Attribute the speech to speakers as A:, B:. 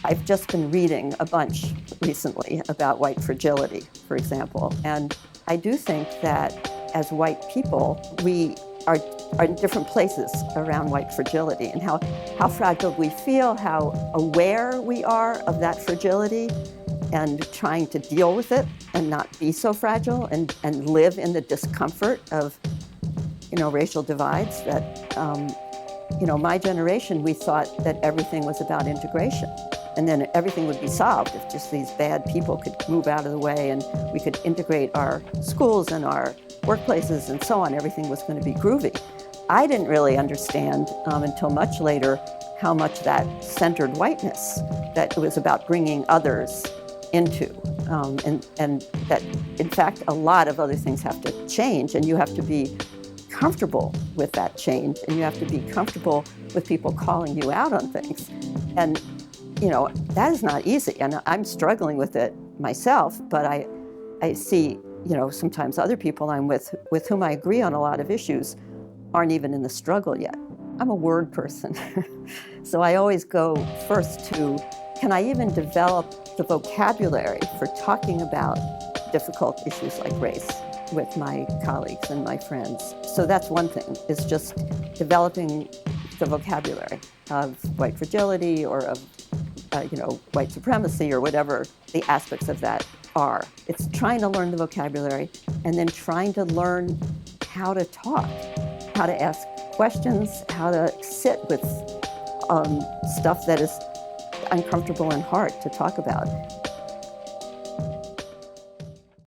A: I've just been reading a bunch recently about white fragility, for example, and I do think that as white people, we are in different places around white fragility and how fragile we feel, how aware we are of that fragility and trying to deal with it and not be so fragile and live in the discomfort of, racial divides that, my generation, we thought that everything was about integration. And then everything would be solved if just these bad people could move out of the way and we could integrate our schools and our workplaces and so on. Everything was going to be groovy. I didn't really understand until much later how much that centered whiteness, that it was about bringing others into, and that in fact a lot of other things have to change, and you have to be comfortable with that change, and you have to be comfortable with people calling you out on things. And that is not easy, and I'm struggling with it myself, but I see, sometimes other people I'm with whom I agree on a lot of issues aren't even in the struggle yet. I'm a word person, so I always go first to, can I even develop the vocabulary for talking about difficult issues like race with my colleagues and my friends? So that's one thing, is just developing the vocabulary of white fragility or of white supremacy or whatever the aspects of that are. It's trying to learn the vocabulary and then trying to learn how to talk, how to ask questions, how to sit with stuff that is uncomfortable and hard to talk about.